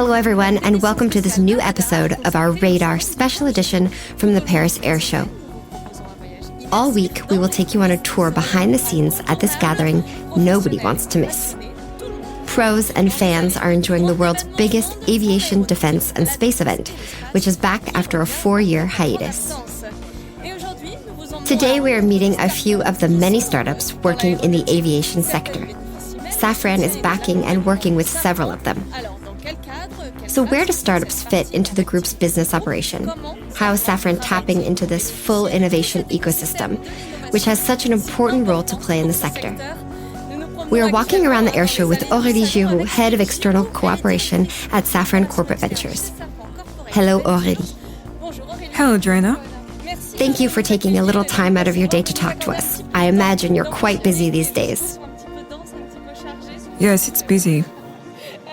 Hello, everyone, and welcome to this new episode of our Radar special edition from the Paris Air Show. All week, we will take you on a tour behind the scenes at this gathering nobody wants to miss. Pros and fans are enjoying the world's biggest aviation, defense, and space event, which is back after a 4-year hiatus. Today, we are meeting a few of the many startups working in the aviation sector. Safran is backing and working with several of them. So where do startups fit into the group's business operation? How is Safran tapping into this full innovation ecosystem, which has such an important role to play in the sector? We are walking around the airshow with Aurélie Girou, Head of External Cooperation at Safran Corporate Ventures. Hello, Aurélie. Hello, Joanna. Thank you for taking a little time out of your day to talk to us. I imagine you're quite busy these days. Yes, it's busy.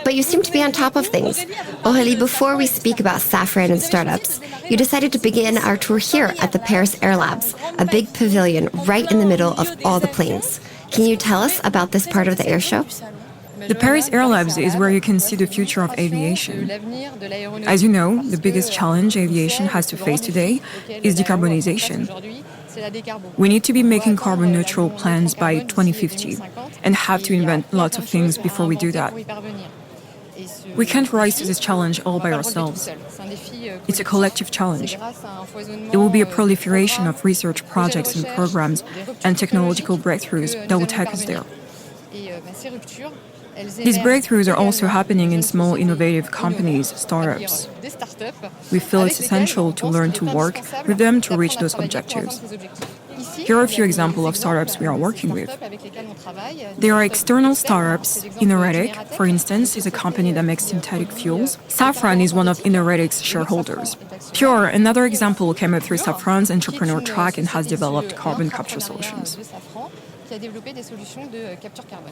But you seem to be on top of things. Aurélie, before we speak about Safran and startups, you decided to begin our tour here at the Paris Air Labs, a big pavilion right in the middle of all the planes. Can you tell us about this part of the air show? The Paris Air Labs is where you can see the future of aviation. As you know, the biggest challenge aviation has to face today is decarbonization. We need to be making carbon neutral plans by 2050 and have to invent lots of things before we do that. We can't rise to this challenge all by ourselves. It's a collective challenge. There will be a proliferation of research projects and programs and technological breakthroughs that will take us there. These breakthroughs are also happening in small innovative companies, startups. We feel it's essential to learn to work with them to reach those objectives. Here are a few examples of startups we are working with. There are external startups. Innoretic, for instance, is a company that makes synthetic fuels. Safran is one of Innoretic's shareholders. Pure, another example, came up through Safran's entrepreneur track and has developed carbon capture solutions.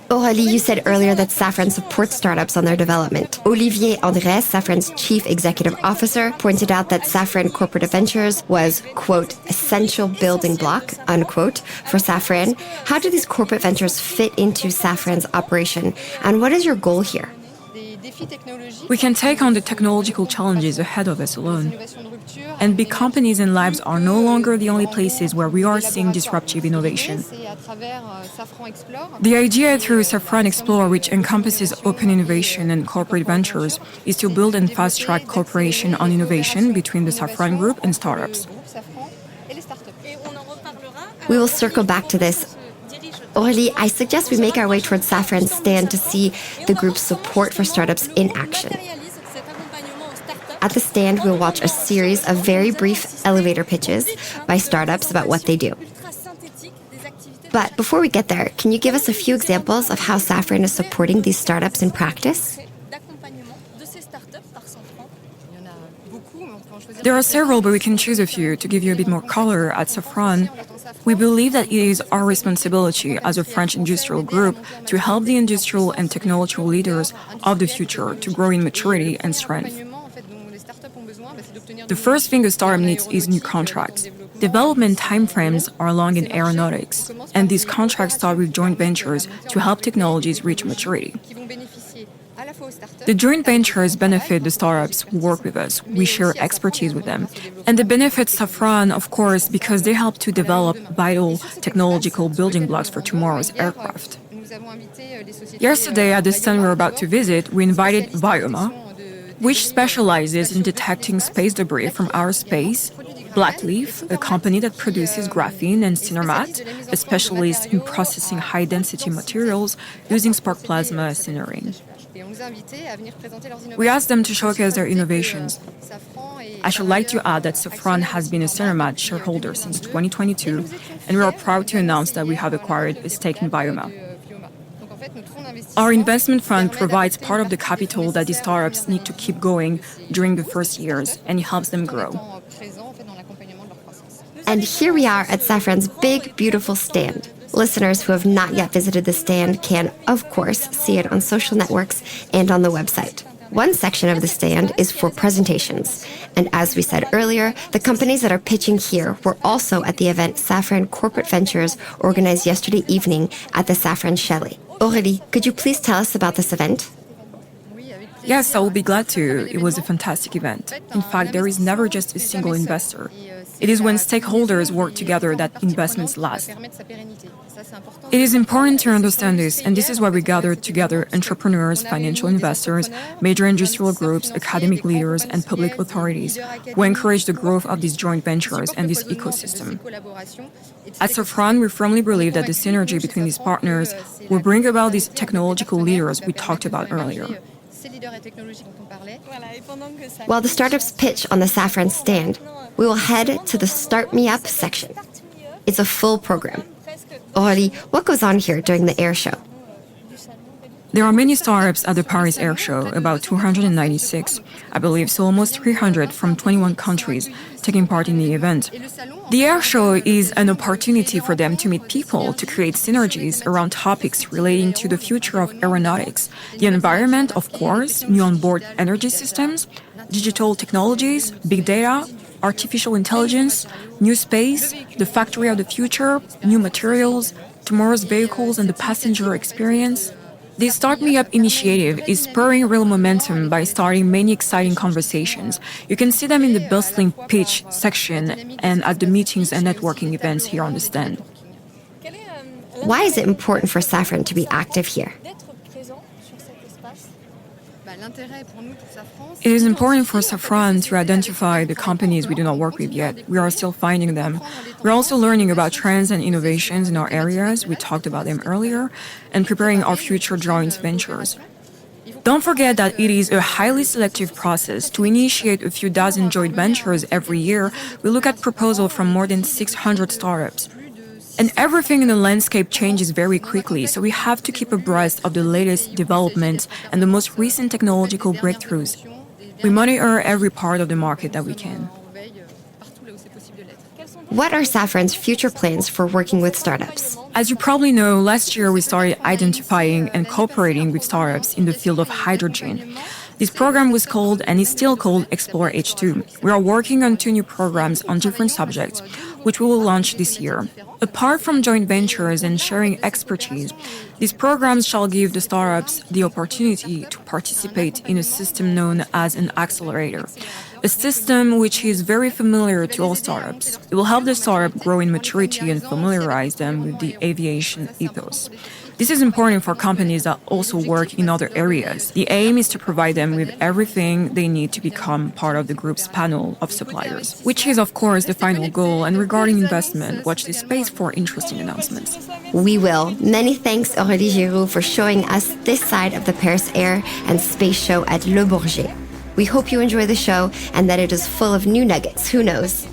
Aurélie, you said earlier that Safran supports startups on their development. Olivier Andrés, Safran's chief executive officer, pointed out that Safran Corporate Ventures was, quote, essential building block, unquote, for Safran. How do these corporate ventures fit into Safran's operation, and what is your goal here? We can take on the technological challenges ahead of us alone. And big companies and labs are no longer the only places where we are seeing disruptive innovation. The idea through Safran Explore, which encompasses open innovation and corporate ventures, is to build and fast-track cooperation on innovation between the Safran Group and startups. We will circle back to this. Aurélie, I suggest we make our way towards Safran's stand to see the group's support for startups in action. At the stand, we'll watch a series of very brief elevator pitches by startups about what they do. But before we get there, can you give us a few examples of how Safran is supporting these startups in practice? There are several, but we can choose a few to give you a bit more color. At Safran, we believe that it is our responsibility as a French industrial group to help the industrial and technological leaders of the future to grow in maturity and strength. The first thing a startup needs is new contracts. Development timeframes are long in aeronautics, and these contracts start with joint ventures to help technologies reach maturity. The joint ventures benefit the startups who work with us. We share expertise with them. And the benefits Safran, of course, because they help to develop vital technological building blocks for tomorrow's aircraft. Yesterday, at the stand we're about to visit, we invited Bioma, which specializes in detecting space debris from outer space, Blackleaf, a company that produces graphene, and Cinermat, a specialist in processing high-density materials using spark plasma sintering. We asked them to showcase their innovations. I should like to add that Safran has been a Cinermat shareholder since 2022, and we are proud to announce that we have acquired a stake in Bioma. Our investment fund provides part of the capital that these startups need to keep going during the first years, and it helps them grow. And here we are at Safran's big, beautiful stand. Listeners who have not yet visited the stand can, of course, see it on social networks and on the website. One section of the stand is for presentations. And as we said earlier, the companies that are pitching here were also at the event Safran Corporate Ventures organized yesterday evening at the Safran Chalet. Aurélie, could you please tell us about this event? Yes, I will be glad to. It was a fantastic event. In fact, there is never just a single investor. It is when stakeholders work together that investments last. It is important to understand this, and this is why we gathered together entrepreneurs, financial investors, major industrial groups, academic leaders, and public authorities who encourage the growth of these joint ventures and this ecosystem. At Safran, we firmly believe that the synergy between these partners will bring about these technological leaders we talked about earlier. While the startups pitch on the Safran stand, we will head to the Start Me Up section. It's a full program. Aurélie, what goes on here during the air show? There are many startups at the Paris Air Show, about 296, I believe, so almost 300 from 21 countries taking part in the event. The air show is an opportunity for them to meet people, to create synergies around topics relating to the future of aeronautics, the environment, of course, new onboard energy systems, digital technologies, big data, artificial intelligence, new space, the factory of the future, new materials, tomorrow's vehicles and the passenger experience. The Start Me Up initiative is spurring real momentum by starting many exciting conversations. You can see them in the bustling pitch section and at the meetings and networking events here on the stand. Why is it important for Safran to be active here? It is important for Safran to identify the companies we do not work with yet. We are still finding them. We're also learning about trends and innovations in our areas, we talked about them earlier, and preparing our future joint ventures. Don't forget that it is a highly selective process. To initiate a few dozen joint ventures every year, we look at proposals from more than 600 startups. And everything in the landscape changes very quickly, so we have to keep abreast of the latest developments and the most recent technological breakthroughs. We monitor every part of the market that we can. What are Safran's future plans for working with startups? As you probably know, last year we started identifying and cooperating with startups in the field of hydrogen. This program was called, and is still called, Explore H2. We are working on 2 new programs on different subjects, which we will launch this year. Apart from joint ventures and sharing expertise, these programs shall give the startups the opportunity to participate in a system known as an accelerator, a system which is very familiar to all startups. It will help the startup grow in maturity and familiarize them with the aviation ethos. This is important for companies that also work in other areas. The aim is to provide them with everything they need to become part of the group's panel of suppliers, which is, of course, the final goal. And regarding investment, watch this space for interesting announcements. We will. Many thanks, Aurélie Girou, for showing us this side of the Paris Air and Space Show at Le Bourget. We hope you enjoy the show and that it is full of new nuggets. Who knows?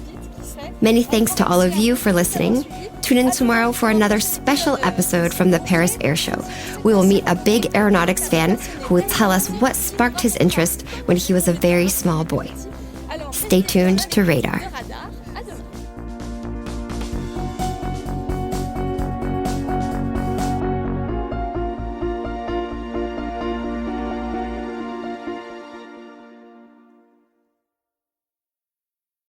Many thanks to all of you for listening. Tune in tomorrow for another special episode from the Paris Air Show. We will meet a big aeronautics fan who will tell us what sparked his interest when he was a very small boy. Stay tuned to Radar.